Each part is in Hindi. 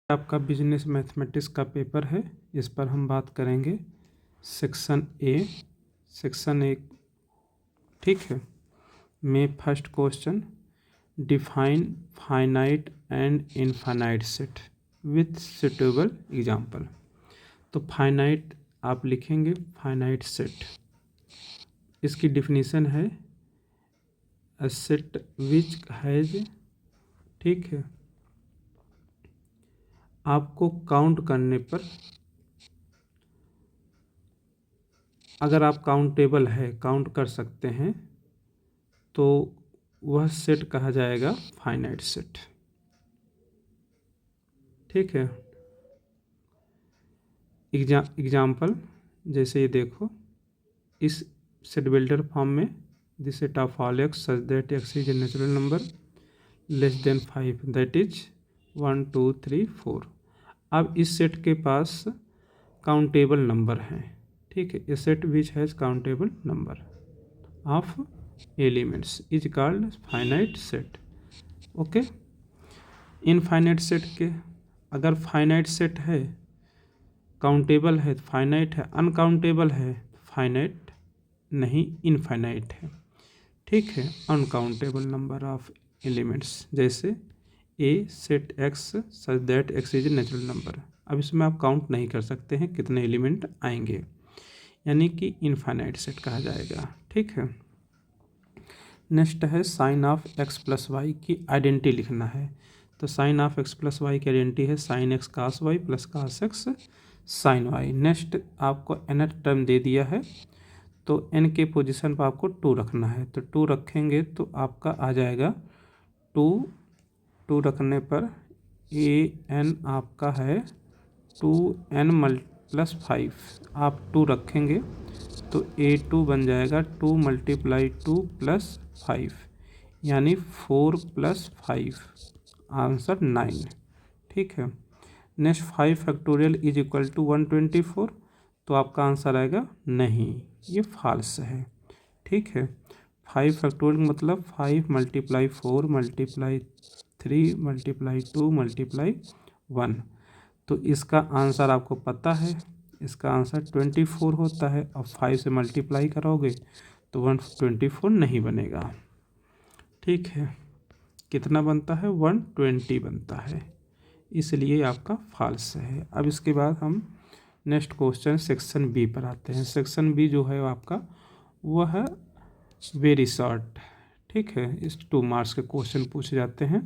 आपका बिजनेस मैथमेटिक्स का पेपर है। इस पर हम बात करेंगे सेक्शन ए। ठीक है। में first question, define finite and infinite set with suitable example. तो फाइनाइट आप लिखेंगे फाइनाइट सेट, इसकी डिफिनीशन है अ सेट विच हैज, ठीक है, आपको काउंट करने पर, अगर आप काउंटेबल है, काउंट कर सकते हैं, तो वह सेट कहा जाएगा फाइनाइट सेट। ठीक है। एग्जाम्पल जैसे ये देखो, इस सेट बिल्डर फॉर्म में this set of all x such that X is a natural number less than 5, that is 1 2 3 4। अब इस सेट के पास काउंटेबल नंबर हैं। ठीक है। A set which has countable number of elements is called finite set. Okay. Infinite set के, अगर फाइनाइट सेट है, काउंटेबल है फाइनाइट है, अनकाउंटेबल है फाइनाइट नहीं, इनफाइनाइट है। ठीक है। अनकाउंटेबल नंबर ऑफ एलिमेंट्स, जैसे a set X such that X is a natural number. अब इसमें आप काउंट नहीं कर सकते हैं कितने एलिमेंट आएंगे, यानी कि इनफाइनाइट सेट कहा जाएगा। ठीक है। नेक्स्ट है sine of X plus Y की आइडेंटिटी लिखना है। तो sine of X plus Y की आइडेंटिटी है sine X cos Y plus cos X sine Y. Next आपको nth टर्म दे दिया है, तो n के पोजीशन पर आपको 2 रखना है। तो 2 रखेंगे तो आपका आ जाएगा 2 रखने पर an आपका है 2n प्लस 5। आप 2 रखेंगे तो a2 बन जाएगा 2 × 2 प्लस 5, यानी 4 प्लस 5, आंसर 9। ठीक है। Next 5 factorial is equal to 124, तो आपका आंसर आएगा नहीं, ये फॉल्स है। ठीक है। 5 फैक्टोरियल मतलब 5 × 4 × 3 × 2 × 1। तो इसका आंसर आपको पता है, इसका आंसर 24 होता है। अब 5 से मल्टीप्लाई करोगे तो 124 नहीं बनेगा। ठीक है। कितना बनता है? 120 बनता है, इसलिए आपका फॉल्स है। अब इसके बाद हम नेक्स्ट क्वेश्चन सेक्शन बी पर आते हैं। सेक्शन बी जो है आपका वह है वेरी शॉर्ट। ठीक है। इस 2 मार्क्स के क्वेश्चन पूछे जाते हैं।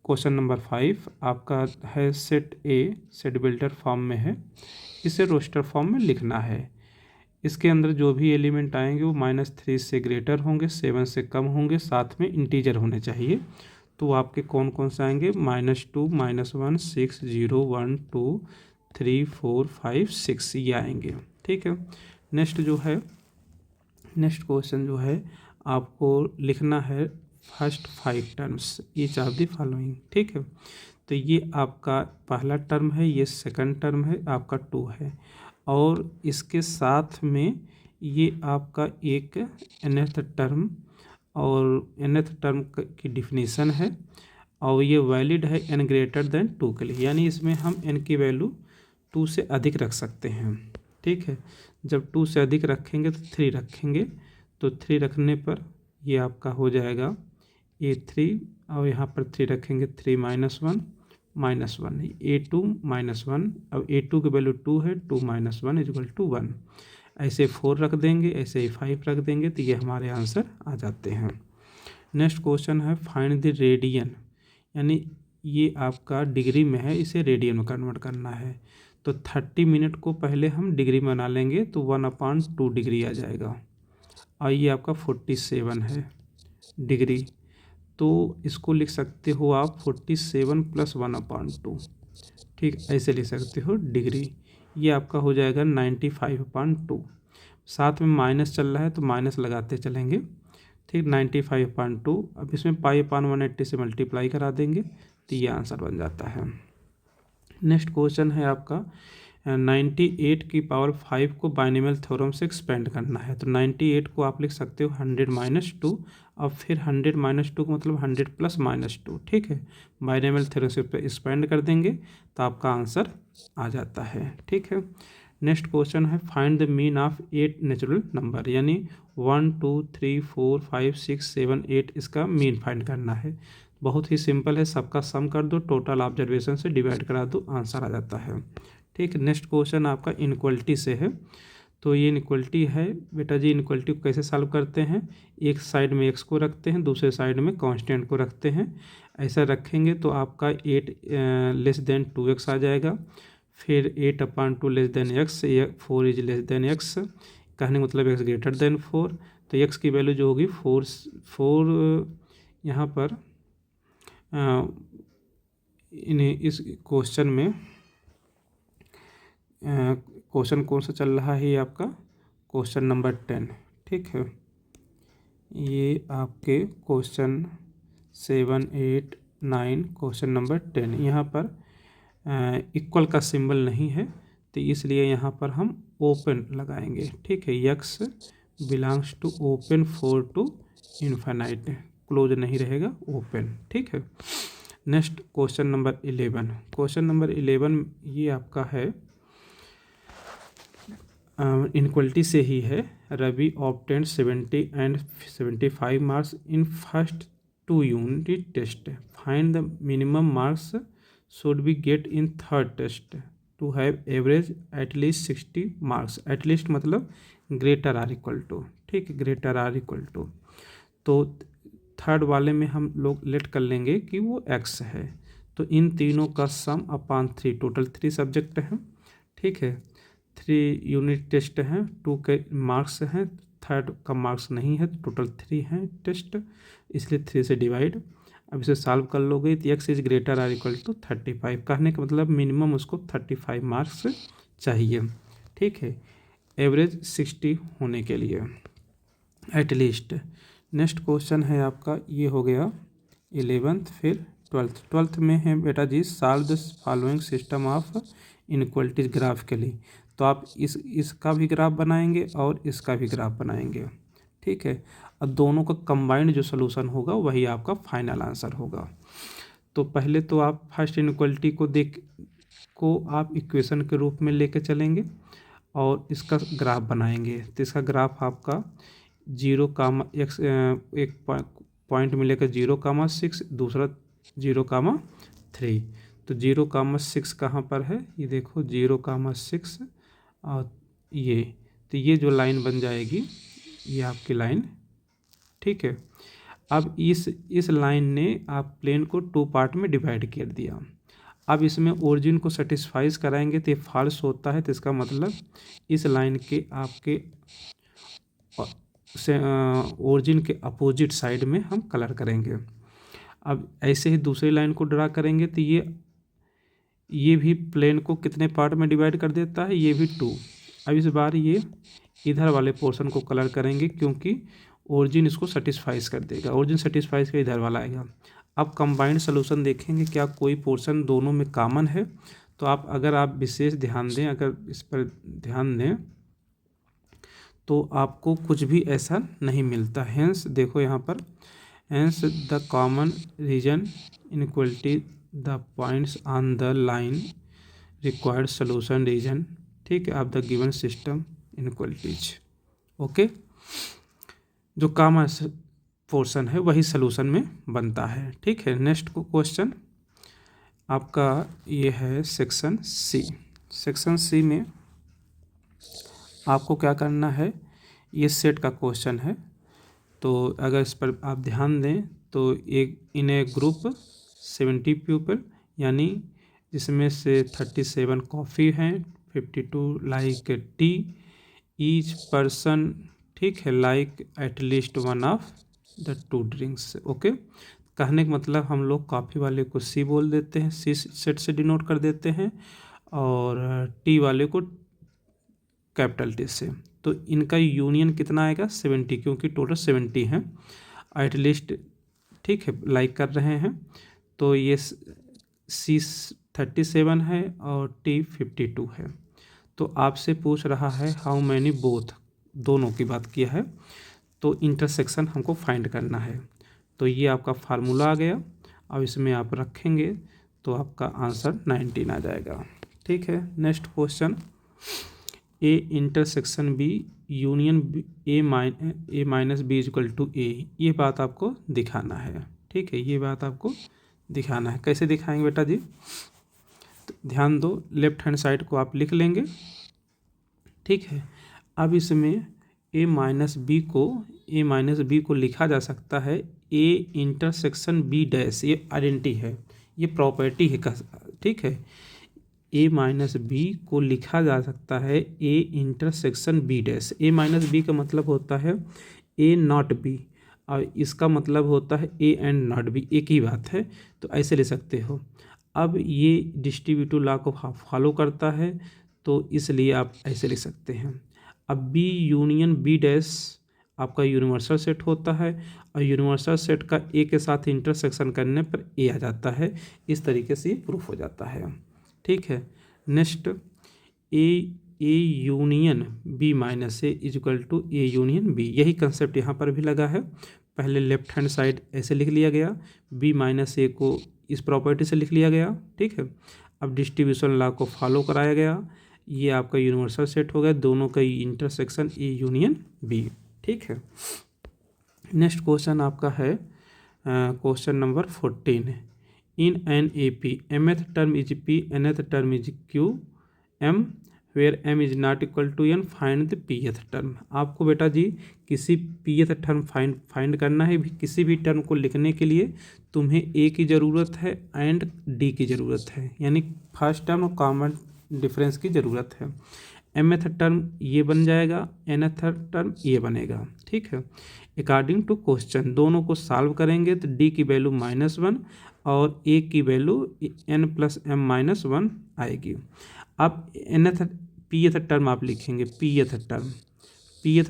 क्वेश्चन नंबर 5 आपका है सेट ए सेट बिल्डर फॉर्म में है, इसे रोस्टर फॉर्म में लिखना है। इसके अंदर जो भी एलिमेंट आएंगे वो -3 से ग्रेटर होंगे, 7 से कम होंगे, साथ में इंटीजर होने चाहिए। तो आपके कौन कौन से आएंगे? -2 -1 6 0 1 2 3 4 5 6, ये आएंगे। ठीक है। नेक्स्ट नेक्स्ट क्वेश्चन जो है आपको लिखना है first 5 terms each of the following. ठीक है। तो ये आपका पहला टर्म है, ये सेकंड टर्म है, आपका 2 है, और इसके साथ में ये आपका एक nth टर्म, और nth टर्म की डिफिनीशन है, और ये वैलिड है n > 2 के लिए, यानी इसमें हम n की वैल्यू 2 से अधिक रख सकते हैं। ठीक है। जब 2 से अधिक रखेंगे तो 3 रखेंगे, तो 3 रखने पर ये आपका हो जाएगा a3, और यहाँ पर 3 रखेंगे 3 - 1 -1 a2 -1। अब a2 की वैल्यू 2 है, 2 - 1 = 1। ऐसे 4 रख देंगे, ऐसे ही 5 रख देंगे, तो ये हमारे आंसर आ जाते हैं। नेक्स्ट क्वेश्चन है फाइंड द रेडियन, यानी ये आपका डिग्री में है, इसे रेडियन में कन्वर्ट करना है। तो 30 मिनट को पहले हम डिग्री में बना लेंगे, तो 1/2 डिग्री आ जाएगा, और ये आपका 47 है डिग्री। तो इसको लिख सकते हो आप 47 + 1/2। ठीक, ऐसे लिख सकते हो डिग्री। ये आपका हो जाएगा 95/2। साथ में माइनस चल रहा है तो माइनस लगाते चलेंगे। ठीक, 95/2। अब इसमें π/180 से मल्टीप्लाई करा देंगे, तो ये आंसर बन जाता है। नेक्स्ट क्वेश्चन है आपका 98 की पावर 5 को बाइनोमियल थ्योरम से एक्सपेंड करना है। तो 98 को आप लिख सकते हो 100 - 2, अब फिर 100 माइनस 2 का मतलब 100 प्लस माइनस 2, ठीक है। बाइनोमियल थ्योरम से एक्सपेंड कर देंगे तो आपका आंसर आ जाता है, ठीक है। नेक्स्ट क्वेश्चन है find the mean of 8 natural number, यानी 1 2 3 4 5 6 7 8 इसका मीन फाइंड करना है। बहुत ही सिंपल है, सबका सम कर दो, टोटल ऑब्जर्वेशन से डिवाइड करा दो, आंसर आ जाता है, ठीक है। नेक्स्ट क्वेश्चन आपका इनक्वलिटी से है। तो ये इनक्वलिटी है बेटा जी, इनक्वलिटी को कैसे सॉल्व करते हैं, एक साइड में x को रखते हैं, दूसरे साइड में कांस्टेंट को रखते हैं। ऐसा रखेंगे तो आपका 8 लेस देन 2x आ जाएगा। फिर 8/2 less than x, 4 is less than x, कहने का मतलब x ग्रेटर देन 4। तो x की वैल्यू जो होगी 4 यहाँ पर इन्हें इस क्वेश्चन में क्वेश्चन कौन सा चल रहा है, ये आपका क्वेश्चन नंबर 10, ठीक है। ये आपके क्वेश्चन 7 8 9 क्वेश्चन नंबर 10, यहाँ पर इक्वल का सिंबल नहीं है तो इसलिए यहाँ पर हम ओपन लगाएंगे, ठीक है। X belongs to open 4 to infinite, close नहीं रहेगा, ओपन, ठीक है। Next question number 11, question number 11 ये आपका है इनक्वलिटी से ही है। Ravi obtained 70 and 75 marks in first 2 unit test, find the minimum marks should be get in third test to have average at least 60 marks, at least मतलब greater or equal to, ठीक है, greater or equal to। तो थर्ड वाले में हम लोग लेट कर लेंगे कि वो x है, तो इन तीनों का सम अपॉन 3, टोटल 3 सब्जेक्ट हैं, ठीक है। 3 यूनिट टेस्ट हैं, 2 के मार्क्स हैं, थर्ड का मार्क्स नहीं है, तो टोटल 3 हैं टेस्ट, इसलिए 3 से डिवाइड। अब इसे सॉल्व कर लोगे तो x is greater or equal to 35, कहने का मतलब मिनिमम उसको 35 मार्क्स चाहिए, ठीक है, एवरेज 60 होने के लिए एटलीस्ट। नेक्स्ट क्वेश्चन है आपका, ये हो गया 11th। फिर 12th में है बेटा जी solve the following system of inequalities graphically. तो आप इसका भी ग्राफ बनाएंगे और इसका भी ग्राफ बनाएंगे, ठीक है। अब दोनों का कंबाइंड जो सोल्यूशन होगा वही आपका फाइनल आंसर होगा। तो पहले तो आप फर्स्ट इनक्वलिटी को आप इक्वेशन के रूप में लेके चलेंगे और इसका ग्राफ बनाएंगे। तो इसका ग्राफ आपका 0, एक पॉइंट में लेकर 0, 6, दूसरा 0, 3। तो 0, 6 कहाँ पर है, ये देखो 0, 6 और ये जो लाइन बन जाएगी ये आपकी लाइन, ठीक है। अब इस लाइन ने आप प्लेन को 2 पार्ट में डिवाइड कर दिया। अब इसमें ओरिजिन को सेटिस्फाइज कराएंगे तो ये फॉल्स होता है, तो इसका मतलब इस लाइन के आपके ओरिजिन के अपोजिट साइड में हम कलर करेंगे। अब ऐसे ही दूसरी लाइन को ड्रा करेंगे तो ये भी प्लेन को कितने पार्ट में डिवाइड कर देता है, ये भी 2। अब इस बार ये इधर वाले पोर्शन को कलर करेंगे क्योंकि ओरिजिन इसको सेटिस्फाइज कर देगा, ओरिजिन सेटिस्फाइज कर इधर वाला आएगा। अब कंबाइंड सोल्यूशन देखेंगे क्या कोई पोर्शन दोनों में कॉमन है, तो अगर आप विशेष ध्यान दें, अगर इस पर ध्यान दें तो आपको कुछ भी ऐसा नहीं मिलता। हेंस देखो यहाँ पर, hence the common region inequality the points on the line required solution region, ठीक है, of the given system inequalities, okay. जो कॉमन पोर्शन है वही सोल्यूशन में बनता है, ठीक है। नेक्स्ट क्वेश्चन आपका ये है सेक्शन सी। सेक्शन सी में आपको क्या करना है, ये सेट का क्वेश्चन है। तो अगर इस पर आप ध्यान दें तो एक इन ए ग्रुप 70 पीपल, यानी जिसमें से 37 कॉफ़ी हैं, 52 लाइक टी, ईच पर्सन, ठीक है, like at least one of the 2 drinks, okay. कहने का मतलब हम लोग कॉफ़ी वाले को सी बोल देते हैं, सी सेट से डिनोट कर देते हैं, और टी वाले को कैपिटल टी से। तो इनका यूनियन कितना आएगा 70, क्योंकि टोटल 70 हैं, एटलीस्ट, ठीक है, लाइक कर रहे हैं। तो ये सी 37 है और टी 52 है। तो आपसे पूछ रहा है हाउ मैनी बोथ, दोनों की बात किया है। तो इंटरसेक्शन हमको फाइंड करना है। तो ये आपका फार्मूला आ गया। अब इसमें आप रखेंगे तो आपका आंसर 19 आ जाएगा। ठीक है, next question, A intersection B union A minus B equal to A, ये बात आपको दिखाना है। ठीक है, ये बात आपको दिखाना है। कैसे दिखाएंगे बेटा जी? तो ध्यान दो, लेफ्ट हैंड साइड को आप लिख लेंगे। ठीक है, अब इसमें ए माइनस बी को लिखा जा सकता है ए इंटरसेक्शन बी डैश, ये आइडेंटिटी है, ये प्रॉपर्टी है। ठीक है, ए माइनस बी को लिखा जा सकता है A intersection B dash. A minus B का मतलब होता है ए नॉट बी, और इसका मतलब होता है ए एंड नॉट बी, एक ही बात है। तो ऐसे ले सकते हो। अब ये डिस्ट्रीब्यूटिव लॉ को फॉलो करता है, तो इसलिए आप ऐसे लिख सकते हैं। अब बी यूनियन बी डैश आपका यूनिवर्सल सेट होता है, और यूनिवर्सल सेट का ए के साथ इंटरसेक्शन करने पर ए आ जाता है। इस तरीके से ये प्रूफ हो जाता है। ठीक है, next, A union B minus A equal to A union B, यही कंसेप्ट यहाँ पर भी लगा है। पहले लेफ्ट हैंड साइड ऐसे लिख लिया गया, बी माइनस ए को इस प्रॉपर्टी से लिख लिया गया। ठीक है, अब डिस्ट्रीब्यूशन लॉ को फॉलो कराया गया, ये आपका यूनिवर्सल सेट हो गया, दोनों का इंटरसेक्शन ए यूनियन बी। ठीक है, नेक्स्ट क्वेश्चन आपका है question number 14, in an A P mth term is p, nth term is q m, where m is not equal to n, find the pth term. आपको बेटा जी किसी pth टर्म फाइंड करना है। किसी भी टर्म को लिखने के लिए तुम्हें a की ज़रूरत है एंड d की ज़रूरत है, यानी फर्स्ट टर्म और कॉमन डिफरेंस की ज़रूरथ है। mth टर्म ये बन जाएगा, nth टर्म ये बनेगा। ठीक है, अकॉर्डिंग टू क्वेश्चन दोनों को सॉल्व करेंगे तो d की वैल्यू -1 और a की वैल्यू n प्लस m -1 आएगी। अब nth pth टर्म आप लिखेंगे, pth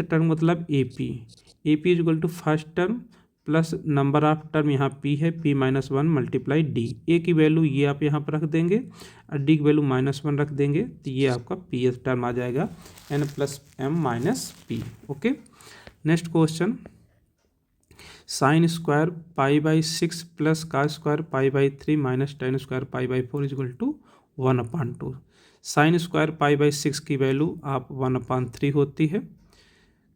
टर्म मतलब AP is equal to first term plus number of term यहाँ p है, p -1 मल्टीप्लाई d। a की वैल्यू ये आप यहाँ पर रख देंगे और d की वैल्यू -1 रख देंगे, तो ये आपका pth टर्म आ जाएगा n plus m minus p। Okay, next question, sine square π/6 plus का square π/3 minus tan square π/4 equal to 1/2। Sine square π/6 की वैल्यू आप 1/3 होती है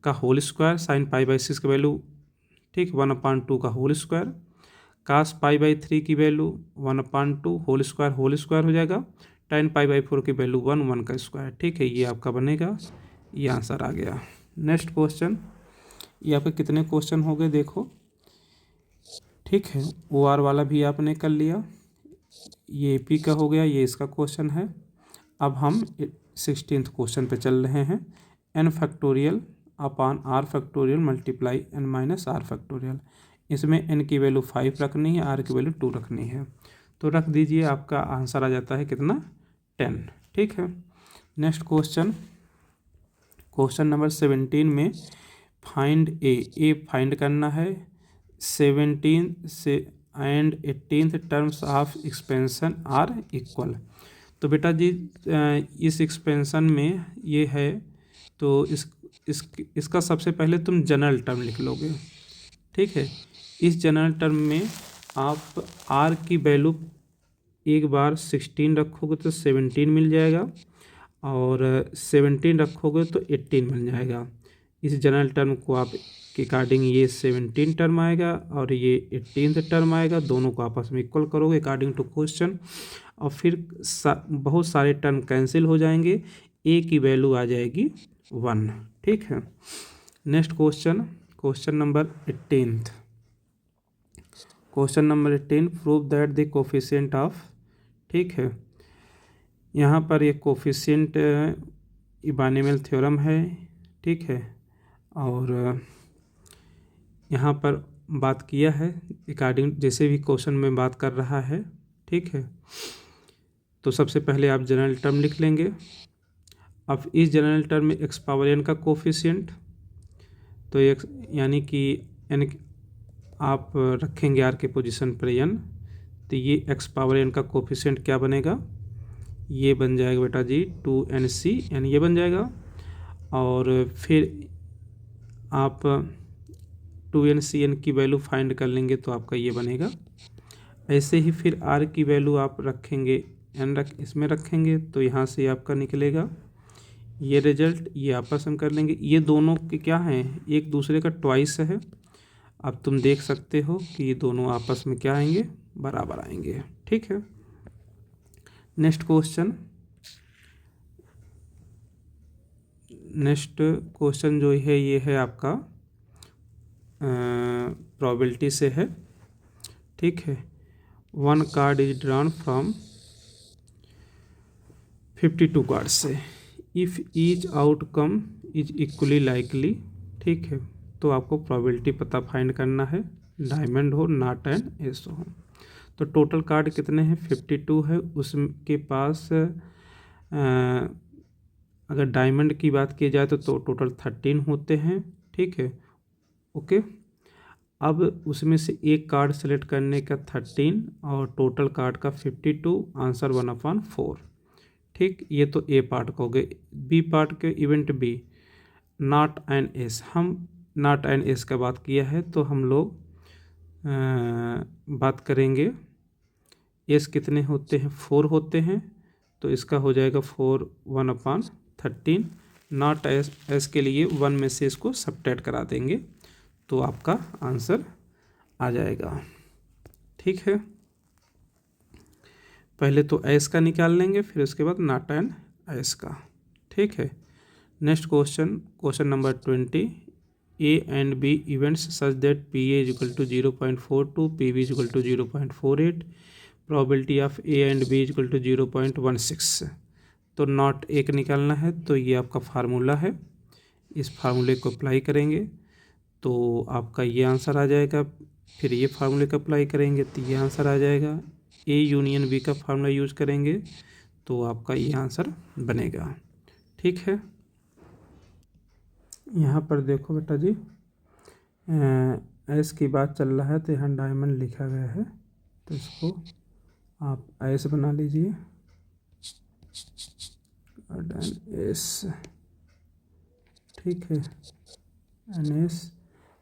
का होल स्क्वायर, साइन π/6 की वैल्यू ठीक 1/2 का होल स्क्वायर, कास π/3 की वैल्यू 1/2 होल स्क्वायर हो जाएगा, tan π/4 की वैल्यू 1 का स्क्वायर। ठीक है, ये आपका बनेगा, ये आंसर आ गया। नेक्स्ट क्वेश्चन, ये आपके कितने क्वेश्चन हो गए देखो। ठीक है, OR वाला भी आपने कर लिया, ये AP का हो गया, ये इसका क्वेश्चन है। अब हम 16th क्वेश्चन पे चल रहे हैं, n factorial upon r factorial multiply n minus r factorial. इसमें n की वैल्यू 5 रखनी है, r की वैल्यू 2 रखनी है, तो रख दीजिए, आपका आंसर आ जाता है कितना 10। ठीक है, नेक्स्ट क्वेश्चन, क्वेश्चन नंबर 17 में फाइंड ए फाइंड करना है 17 से and 18th terms of expansion are equal. तो बेटा जी इस एक्सपेंशन में ये है, तो इसका सबसे पहले तुम जनरल टर्म लिख लोगे। ठीक है, इस जनरल टर्म में आप आर की वैल्यू एक बार 16 रखोगे तो 17 मिल जाएगा, और 17 रखोगे तो 18 मिल जाएगा। इस जनरल टर्म को आप के अकॉर्डिंग ये 17 टर्म आएगा और ये 18th टर्म आएगा, दोनों को आपस में इक्वल करोगे अकॉर्डिंग टू क्वेश्चन, और फिर बहुत सारे टर्म कैंसिल हो जाएंगे, ए की वैल्यू आ जाएगी 1। ठीक है, next question, question number 18, question number 18, prove that the coefficient of. ठीक है, यहाँ पर ये कोफिशिएंट इबानिमल थ्योरम है। ठीक है, और यहाँ पर बात किया है अकॉर्डिंग जैसे भी क्वेश्चन में बात कर रहा है। ठीक है, तो सबसे पहले आप जनरल टर्म लिख लेंगे। अब इस जनरल टर्म में x पावर n का कोफिशिएंट, तो x यानी कि n आप रखेंगे r के पोजीशन पर n, तो ये x पावर n का कोफिशिएंट क्या बनेगा, ये बन जाएगा बेटा जी 2nc, यानी ये बन जाएगा। और फिर आप 2n की वैल्यू फाइंड कर लेंगे तो आपका ये बनेगा। ऐसे ही फिर r की वैल्यू आप रखेंगे इसमें रखेंगे तो यहाँ से आपका निकलेगा ये रिजल्ट, ये आपस में कर लेंगे। ये दोनों के क्या हैं, एक दूसरे का ट्वाइस है। अब तुम देख सकते हो कि ये दोनों आपस में क्या आएंगे, बराबर आएंगे। ठीक है, नेक्स्ट क्वेश्चन जो है ये है आपका प्रोबेबिलिटी से है। ठीक है, 1 card is drawn from 52 card से, if each outcome is equally likely. ठीक है, तो आपको प्रोबेबिलिटी पता फाइंड करना है, डायमंड हो, नॉट एंड एस हो। तो टोटल कार्ड कितने हैं, 52 है। उसके पास अगर डायमंड की बात की जाए तो टोटल 13 होते हैं। ठीक है, ओके। अब उसमें से एक कार्ड सेलेक्ट करने का 13 और टोटल कार्ड का 52, आंसर 1/4। ठीक, ये तो ए पार्ट का हो गए। बी पार्ट के event B, not and S. हम नॉट एंड एस का बात किया है तो हम लोग बात करेंगे एस कितने होते हैं, 4 होते हैं। तो इसका हो जाएगा 4 1/13। नॉट एस के लिए 1 में से इसको सब्ट्रैक्ट करा देंगे तो आपका आंसर आ जाएगा। ठीक है, पहले तो एस का निकाल लेंगे, फिर उसके बाद नॉट एंड एस का। ठीक है, next question number 20। A and B events such that P A is equal to 0.42, P B is equal to 0.48, probability of A and B is equal to 0.16। तो नॉट एक निकालना है, तो ये आपका फार्मूला है, इस फार्मूले को अप्लाई करेंगे तो आपका ये आंसर आ जाएगा। फिर ये फार्मूले का अप्लाई करेंगे तो ये आंसर आ जाएगा। ए यूनियन बी का फार्मूला यूज करेंगे तो आपका ये आंसर बनेगा। ठीक है, यहाँ पर देखो बेटा जी, एस की बात चल रहा है तो यहाँ डायमंड लिखा गया है, तो इसको आप एस बना लीजिए, एस। ठीक है, एन एस।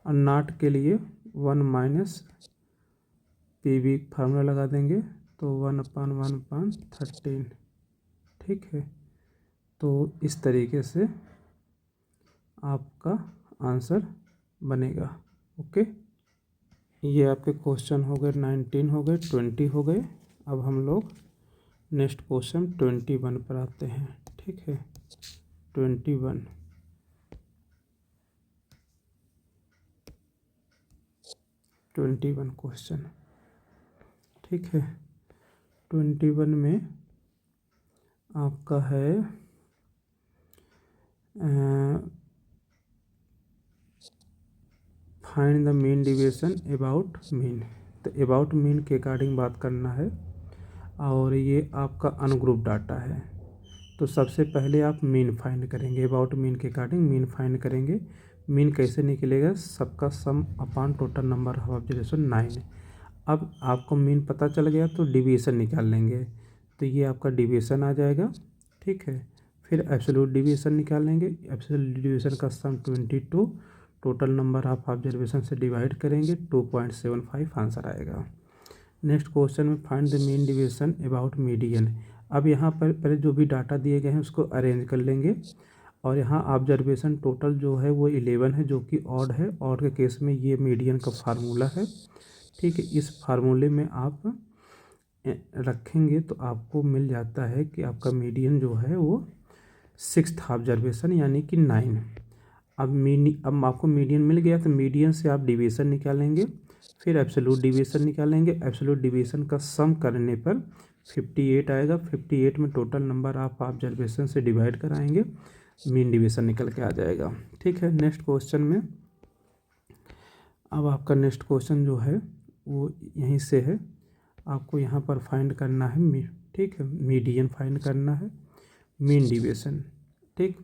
और नॉट के लिए 1 - पी बी फार्मूला लगा देंगे तो 1/1/13। ठीक है, तो इस तरीके से आपका आंसर बनेगा। ओके, ये आपके क्वेश्चन हो गए 19 हो गए, 20 हो गए। अब हम लोग नेक्स्ट क्वेश्चन 21 पर आते हैं। ठीक है, 21 क्वेश्चन। ठीक है, 21 में आपका है find the mean deviation about mean. तो अबाउट मीन के अकॉर्डिंग बात करना है और ये आपका अनग्रुप डाटा है। तो सबसे पहले आप मीन फाइंड करेंगे, अबाउट मीन के अकॉर्डिंग मीन फाइंड करेंगे। मीन कैसे निकलेगा, सबका सम upon total number of observation 9। अब आपको मीन पता चल गया तो डिविएशन निकाल लेंगे, तो ये आपका डिविएशन आ जाएगा। ठीक है, फिर एब्सोल्यूट डिविएशन निकाल लेंगे, एब्सोल्यूट डिविएशन का सम 22, टोटल नंबर ऑफ ऑब्जर्वेशन से डिवाइड करेंगे 2.75 आंसर आएगा। नेक्स्ट क्वेश्चन में find the mean deviation about median. अब यहाँ पर पहले जो भी डाटा दिए गए हैं उसको अरेंज कर लेंगे और यहाँ ऑब्जर्वेशन टोटल जो है वो 11 है, जो कि ऑड है। ऑड के केस में ये मीडियन का फार्मूला है। ठीक है, इस फार्मूले में आप रखेंगे तो आपको मिल जाता है कि आपका मीडियन जो है वो 6th ऑब्जर्वेशन यानी कि 9। अब आपको मीडियन मिल गया तो मीडियन से आप डिवीज़न निकालेंगे, फिर एब्सोल्यूट डिवीज़न निकालेंगे। एब्सोल्यूट डिवीज़न का सम करने पर 58 आएगा। 58 में टोटल नंबर आप ऑब्जर्वेशन से डिवाइड कराएंगे, मीन डिवीज़न निकल के आ जाएगा। ठीक है, नेक्स्ट क्वेश्चन में अब आपका नेक्स्ट क्वेश्चन जो है वो यहीं से है, आपको यहाँ पर फाइंड करना है ठीक है, मीडियन फाइंड करना है, मीन डिवीज़न। ठीक,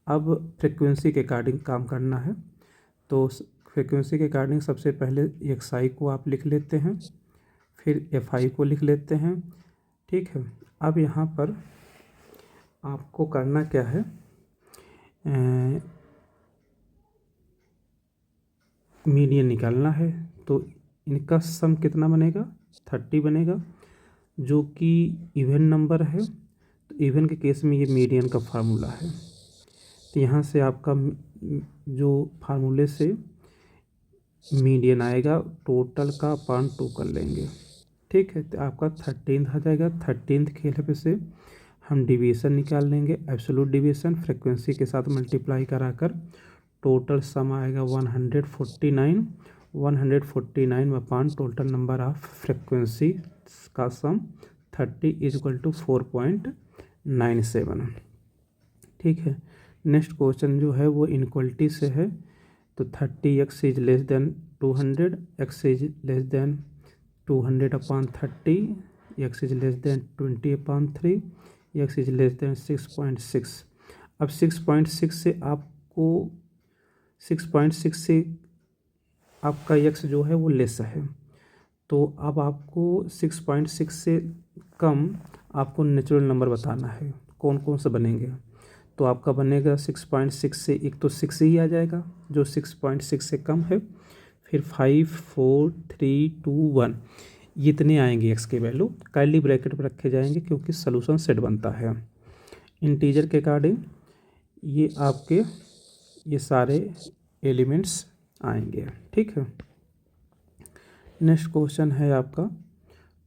अब फ्रीक्वेंसी के अकॉर्डिंग काम करना है, तो फ्रीक्वेंसी के अकॉर्डिंग सबसे पहले एक्स आई को आप लिख लेते हैं, फिर एफ आई को लिख लेते हैं। ठीक है, अब यहाँ पर आपको करना क्या है, मीडियन निकालना है तो इनका सम कितना बनेगा, 30 बनेगा, जो कि इवन नंबर है। तो इवन के केस में ये मीडियन का फार्मूला है। तो यहाँ से आपका जो फार्मूले से मीडियन आएगा टोटल का अपान 2 कर लेंगे, ठीक है। तो आपका 13 आ जाएगा। 13 के हेल्प से हम डिवीज़न निकाल लेंगे, एब्सोल्यूट डिवीज़न फ्रीक्वेंसी के साथ मल्टीप्लाई कराकर टोटल सम आएगा 149। 149 अपान टोटल नंबर ऑफ फ्रीक्वेंसी का सम 30 = 4.97, ठीक है। नेक्स्ट क्वेश्चन जो है वो इनक्वलिटी से है। तो 30x is less than 200, x is less than 200 upon 30, x is less than 20 upon 3, x is less than 6.6। अब 6.6 से आपको 6.6 से आपका x जो है वो लेस है। तो अब आपको 6.6 से कम आपको नेचुरल नंबर बताना है, कौन कौन से बनेंगे। तो आपका बनेगा 6.6 से एक तो 6 ही आ जाएगा जो 6.6 से कम है, फिर 5, 4, 3, 2, 1 ये इतने आएंगे एक्स के वैल्यू, कर्ली ब्रैकेट पर रखे जाएंगे क्योंकि सॉल्यूशन सेट बनता है। इंटीजर के अकॉर्डिंग ये आपके ये सारे एलिमेंट्स आएंगे, ठीक है। नेक्स्ट क्वेश्चन है आपका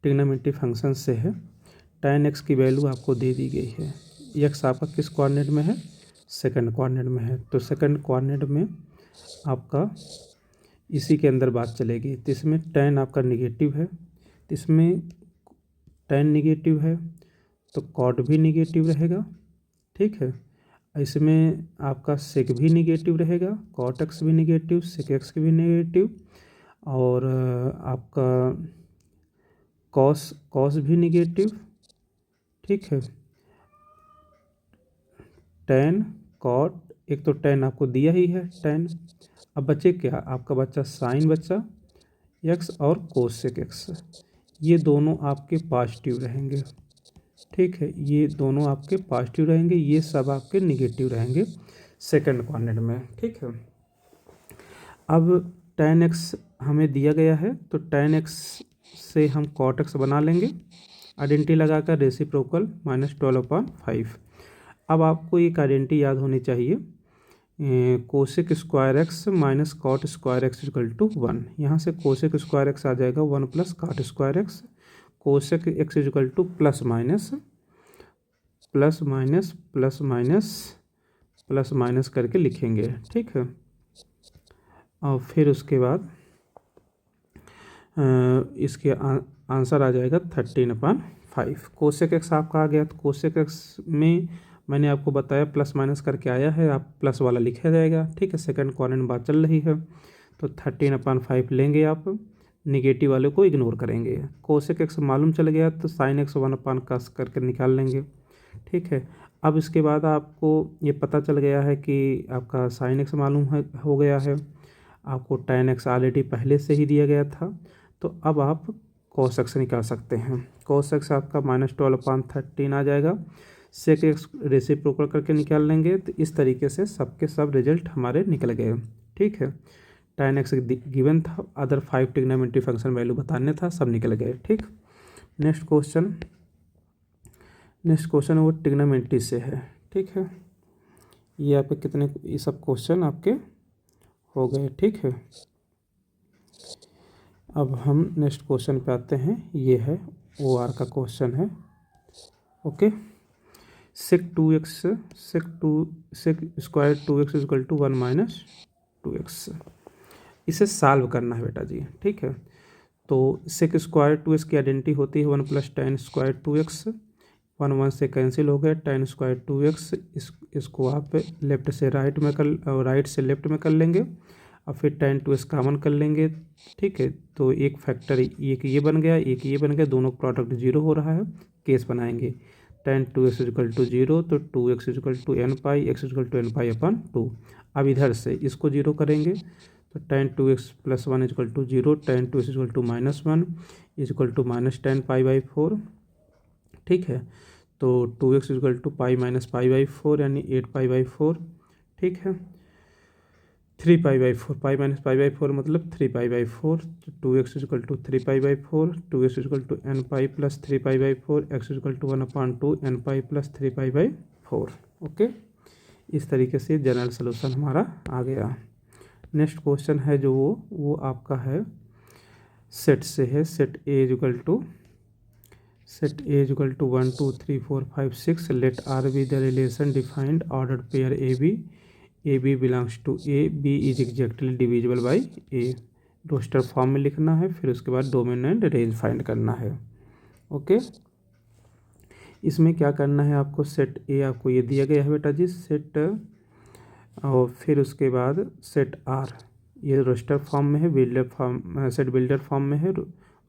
ट्रिग्नोमेट्री फंक्शन से है। tan x की वैल्यू आपको दे दी गई है। x आपका किस कोऑर्डिनेट में है, सेकंड कोऑर्डिनेट में है। तो सेकंड कोऑर्डिनेट में आपका इसी के अंदर बात चलेगी। तो इसमें tan आपका निगेटिव है, तो इसमें tan निगेटिव है तो cot भी निगेटिव रहेगा, ठीक है। इसमें आपका sec भी निगेटिव रहेगा, cot x भी निगेटिव, sec x भी निगेटिव, और आपका कॉस भी निगेटिव, ठीक है। tan cot, एक तो tan आपको दिया ही है tan, अब बचे क्या, आपका बच्चा साइन बच्चा x और कोसेक x, ये दोनों आपके पॉजिटिव रहेंगे, ठीक है। ये दोनों आपके पॉजिटिव रहेंगे, ये सब आपके निगेटिव रहेंगे सेकंड क्वाड्रेंट में, ठीक है। अब tan x हमें दिया गया है तो tan x से हम cot x बना लेंगे, आइडेंटिटी लगाकर रेसिप्रोकल -12/5। अब आपको एक आइडेंटिटी याद होनी चाहिए, cosec square x minus cot square x equal to 1। यहाँ से कोसेक स्क्वायर एक्स आ जाएगा 1 + cot square x, cosec x equal to plus minus plus minus plus minus plus minus करके लिखेंगे, ठीक है। और फिर उसके बाद इसके आंसर आ जाएगा 13/5। कोसेक एक्स आपका आ गया, तो कोसेक एक्स में मैंने आपको बताया प्लस माइनस करके आया है, आप प्लस वाला लिखा जाएगा, ठीक है। सेकंड क्वाड्रेंट बात चल रही है तो 13/5 लेंगे, आप निगेटिव वाले को इग्नोर करेंगे। कोसेक एक्स मालूम चल गया तो साइन एक्स 1/cos करके निकाल लेंगे, ठीक है। अब इसके बाद आपको ये पता चल गया है कि आपका साइन एक्स मालूम हो गया है, आपको tan x ऑलरेडी पहले से ही दिया गया था, तो अब आप cos x निकाल सकते हैं। cos x आपका -12/13 आ जाएगा, sec x रेसिप्रोकल करके निकाल लेंगे। तो इस तरीके से सबके सब रिजल्ट हमारे निकल गए, ठीक है। tan x गिवन था, अदर 5 ट्रिग्नोमेट्री फंक्शन वैल्यू बताने था, सब निकल गए, ठीक। नेक्स्ट क्वेश्चन वो ट्रिग्नोमेट्री से है, ठीक है। ये आपके कितने, ये सब क्वेश्चन आपके हो गए, ठीक है। अब हम नेक्स्ट क्वेश्चन पे आते हैं, ये है OR का क्वेश्चन है, okay. sec square 2x equal to 1 - 2x, इसे सॉल्व करना है बेटा जी, ठीक है। तो sec स्क्वायर 2x की आइडेंटिटी होती है 1 + tan स्क्वायर 2x, 1 1 से कैंसिल हो गया, tan स्क्वायर 2x, इसको आप लेफ्ट से राइट में कर, राइट से लेफ्ट में कर लेंगे, और फिर tan 2x कॉमन कर लेंगे, ठीक है। तो एक फैक्टर एक ये बन गया, एक ये बन गया, दोनों प्रोडक्ट 0 हो रहा है, केस बनाएंगे tan 2x इक्वल टू 0, तो 2x equal to n π, x equal to n π/2। अब इधर से इसको 0 करेंगे तो tan 2x + 1 equal to 0, tan 2x equal to -1 equal to -tan π/4, ठीक है। तो 2x इक्वल टू π - π/4 यानी 8π/4, ठीक है। 3 पाई/4, पाई माइनस पाई/4 मतलब 3 पाई/4, तो 2x इक्वल टू 3 पाई/4, 2x equal to n pi plus 3 पाई/4, x equal to 1/2 n pi plus 3 पाई/4। ओके, इस तरीके से जनरल सोल्यूशन हमारा आ गया। नेक्स्ट क्वेश्चन है जो वो आपका है सेट से है। Set A equal to 1 2 3 4 5 6 let R be the relation defined ordered pair A B belongs to A B is exactly divisible by A. Roster form में लिखना है, फिर उसके बाद डोमेन एंड रेंज फाइंड करना है। ओके, इसमें क्या करना है आपको, सेट ए आपको ये दिया गया है बेटा जी, सेट, और फिर उसके बाद सेट आर, ये रोस्टर फॉर्म में है, builder form, set builder form में है,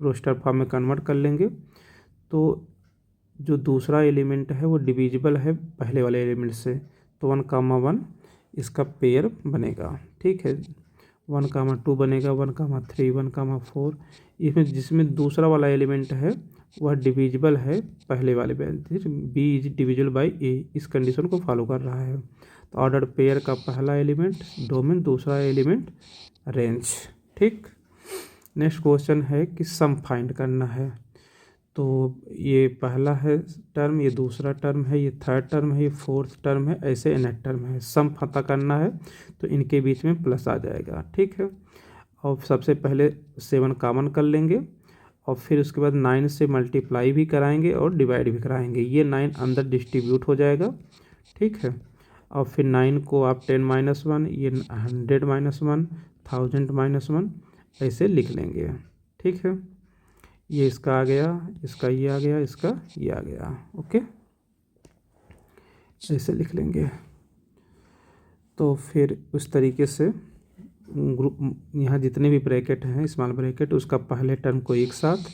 रोस्टर फॉर्म में कन्वर्ट कर लेंगे। तो जो दूसरा एलिमेंट है वो डिविजिबल है पहले वाले एलिमेंट से, तो 1, 1 इसका पेयर बनेगा। ठीक है, 1, 2 बनेगा, 1, 3, 1, 4, इसमें जिसमें दूसरा वाला एलिमेंट है वह डिविजिबल है पहले वाले बी इज डिविजिबल बाई ए, इस कंडीशन को फॉलो कर रहा है। तो ऑर्डर पेयर का पहला एलिमेंट डोमेन, दूसरा एलिमेंट रेंज। ठीक, नेक्स्ट क्वेश्चन है कि सम फाइंड करना है। तो ये पहला है टर्म, ये दूसरा टर्म है, ये थर्ड टर्म है, ये फोर्थ टर्म है, ऐसे नेक्स्ट टर्म है। सम पता करना है तो इनके बीच में प्लस आ जाएगा। ठीक है, और सबसे पहले 7 कॉमन कर लेंगे, और फिर उसके बाद 9 से मल्टीप्लाई भी कराएंगे और डिवाइड भी कराएंगे। ये 9 अंदर डिस्ट्रीब्यूट हो जाएगा। ठीक है, और फिर 9 को आप 10-1, ये 100-1, 1000-1 ऐसे लिख लेंगे। ठीक है, ये इसका आ गया, इसका ये आ गया, इसका ये आ गया। ओके, ऐसे लिख लेंगे। तो फिर उस तरीके से ग्रुप, यहाँ जितने भी ब्रैकेट हैं स्मॉल ब्रैकेट, उसका पहले टर्म को एक साथ,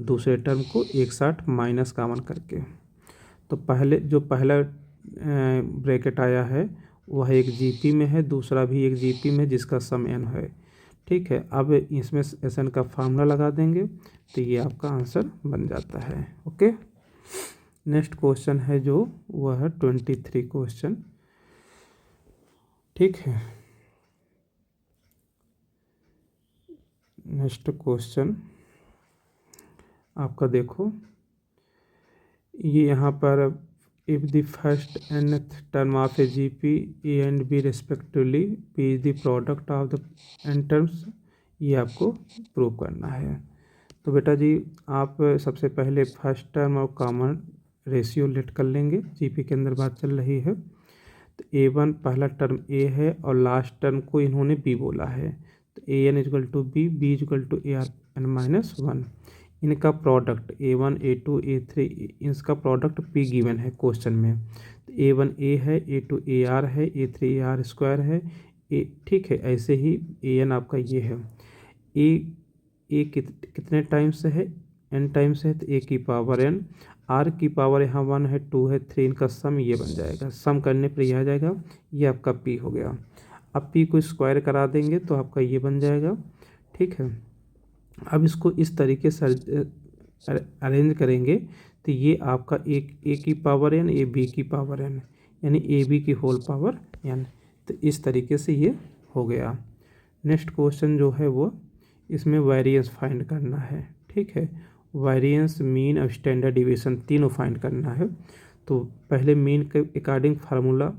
दूसरे टर्म को एक साथ माइनस कॉमन करके। तो पहला ब्रैकेट आया है वह एक जीपी में है, दूसरा भी एक जीपी में जिसका सम n है। ठीक है, अब इसमें एस एन का फार्मूला लगा देंगे तो ये आपका आंसर बन जाता है। ओके, नेक्स्ट क्वेश्चन है जो वह है 23 क्वेश्चन। ठीक है, नेक्स्ट क्वेश्चन आपका देखो, ये यहाँ पर if the first and term of A G P A and B respectively P is the product of the n terms, ये आपको प्रूव करना है। तो बेटा जी आप सबसे पहले फर्स्ट टर्म और कॉमन रेशियो लेट कर लेंगे, जीपी के अंदर बात चल रही है। तो A1 पहला टर्म ए है और लास्ट टर्म को इन्होंने बी बोला है, तो AN equal to B equal to ARN-1। इनका प्रोडक्ट A1 A2 A3, इसका प्रोडक्ट P गिवन है क्वेश्चन में। तो A1 A है, A2 AR है, A3 AR स्क्वायर है, ठीक है, ऐसे ही AN आपका ये है। ए कितने टाइम्स है, n टाइम्स है, तो A की पावर n, R की पावर यहाँ 1 है, 2 है, 3, इनका सम ये बन जाएगा। सम करने पर यह आ जाएगा, ये आपका P हो गया। अब P को स्क्वायर करा देंगे तो आपका ये बन जाएगा। ठीक है, अब इसको इस तरीके से अरेंज करेंगे तो ये आपका ए की पावर n, ये बी की पावर n, यानी ए बी की होल पावर n। तो इस तरीके से ये हो गया। नेक्स्ट क्वेश्चन जो है वो, इसमें वेरिएंस फाइंड करना है। ठीक है, वेरिएंस, मीन और स्टैंडर्ड डिविएशन तीनों फाइंड करना है। तो पहले मीन के अकॉर्डिंग फार्मूला,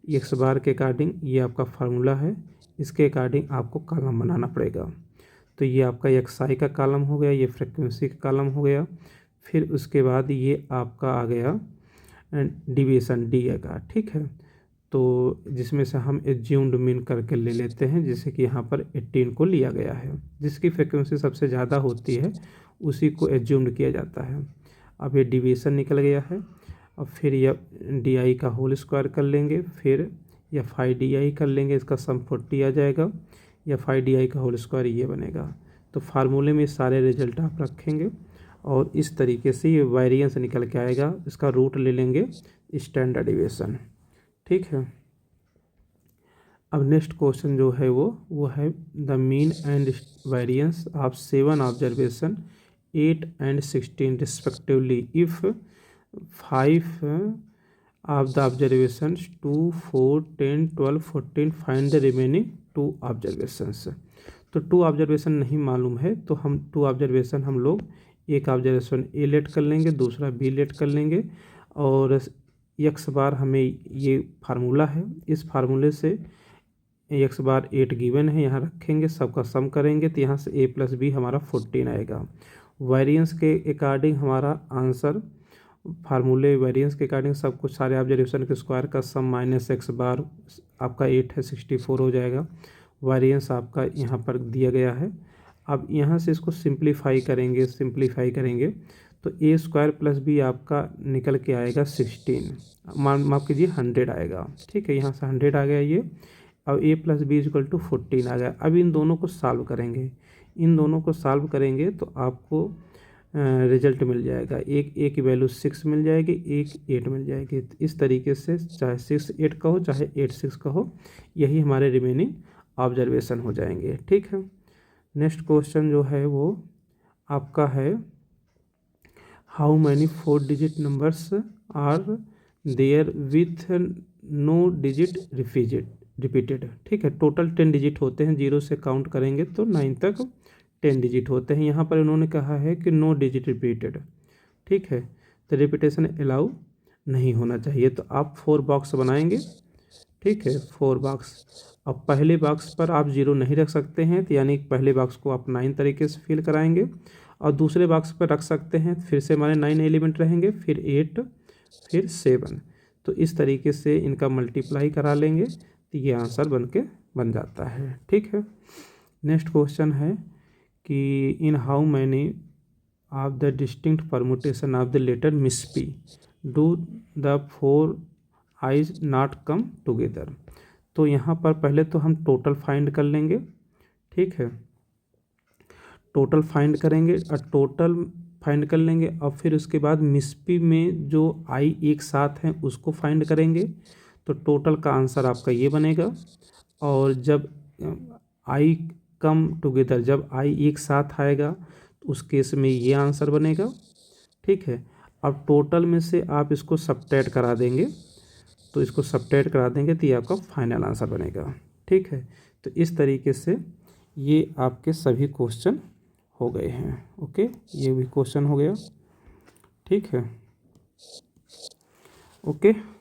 एक्स बार के अकॉर्डिंग ये आपका फार्मूला है, इसके अकॉर्डिंग आपको कॉलम बनाना पड़ेगा। तो ये आपका एक्सआई का कॉलम हो गया, ये फ्रीक्वेंसी का कॉलम हो गया। फिर उसके बाद ये आपका आ गया डिविएशन डी का। ठीक है, तो जिसमें से हम एज्यूम्ड मीन करके ले लेते हैं, जैसे कि यहाँ पर 18 को लिया गया है, जिसकी फ्रीक्वेंसी सबसे ज़्यादा होती है उसी को एज्यूम्ड किया जाता है। अब ये डिविएशन निकल गया है। अब फिर यह डी आई का होल स्क्वायर कर लेंगे, फिर या 5DI कर लेंगे, इसका सम 40 आ जाएगा, या 5DI का होल स्क्वायर ये बनेगा। तो फार्मूले में सारे रिजल्ट आप रखेंगे और इस तरीके से ये वेरिएंस निकल के आएगा। इसका रूट ले लेंगे स्टैंडर्ड डिविएशन। ठीक है, अब नेक्स्ट क्वेश्चन जो है वो है the mean and variance of 7 observation 8 and 16 respectively if 5 of the observations 2, 4, 10, 12, 14 find the remaining 2 observations. तो 2 ऑब्जर्वेशन नहीं मालूम है तो हम 2 ऑब्जर्वेशन हम लोग एक ऑब्जर्वेशन ए लेट कर लेंगे, दूसरा बी लेट कर लेंगे और एक्स बार हमें ये फार्मूला है, इस फार्मूले से एक्स बार 8 गिवन है, यहाँ रखेंगे, सबका सम करेंगे तो यहाँ से ए प्लस बी हमारा 14 आएगा। वेरिएंस के अकॉर्डिंग हमारा आंसर फार्मूले वेरिएंस के अकॉर्डिंग सब कुछ सारे ऑब्जर्वेशन के स्क्वायर का सम माइनस एक्स बार आपका 8 है 64 हो जाएगा। वेरिएंस आपका यहाँ पर दिया गया है। अब यहाँ से इसको सिंप्लीफाई करेंगे तो ए स्क्वायर प्लस बी आपका निकल के आएगा 16, माफ़ कीजिए 100 आएगा। ठीक है, यहाँ से 100 आ गया ये। अब a plus B equal to 14 आ गया। अब इन दोनों को सॉल्व करेंगे तो आपको रिजल्ट मिल जाएगा। एक a की वैल्यू 6 मिल जाएगी, एक 8 मिल जाएगी। तो इस तरीके से चाहे 6 8 का हो चाहे 8 6 का हो, यही हमारे रिमेनिंग ऑब्जर्वेशन हो जाएंगे। ठीक है, नेक्स्ट क्वेश्चन जो है वो आपका है how many 4 digit numbers are there with no digit repeated. ठीक है, टोटल 10 डिजिट होते हैं, 0 से काउंट करेंगे तो 9 तक 10 डिजिट होते हैं। यहाँ पर इन्होंने कहा है कि नो डिजिट रिपीटेड। ठीक है, तो रिपीटेशन अलाउ नहीं होना चाहिए, तो आप 4 बॉक्स बनाएंगे। ठीक है, 4 बॉक्स। अब पहले बॉक्स पर आप 0 नहीं रख सकते हैं, तो यानी पहले बॉक्स को आप 9 तरीके से फिल कराएंगे और दूसरे बॉक्स पर रख सकते हैं, फिर से हमारे 9 एलिमेंट रहेंगे, फिर 8, फिर 7। तो इस तरीके से इनका मल्टीप्लाई करा लेंगे तो ये आंसर बन जाता है। ठीक है, नेक्स्ट क्वेश्चन है कि in how many of the distinct permutation of the letter miss P do the 4 I's not come together. तो यहाँ पर पहले तो हम टोटल फाइंड कर लेंगे। ठीक है, टोटल फाइंड करेंगे और फिर उसके बाद मिसपी में जो आई एक साथ हैं उसको फाइंड करेंगे। तो टोटल का आंसर आपका ये बनेगा। और जब आई कम टुगेदर, जब आई एक साथ आएगा तो उस केस में ये आंसर बनेगा। ठीक है, अब टोटल में से आप इसको सबट्रैक्ट करा देंगे, तो ये आपका फाइनल आंसर बनेगा। ठीक है, तो इस तरीके से ये आपके सभी क्वेश्चन हो गए हैं। ओके, ये भी क्वेश्चन हो गया। ठीक है, ओके।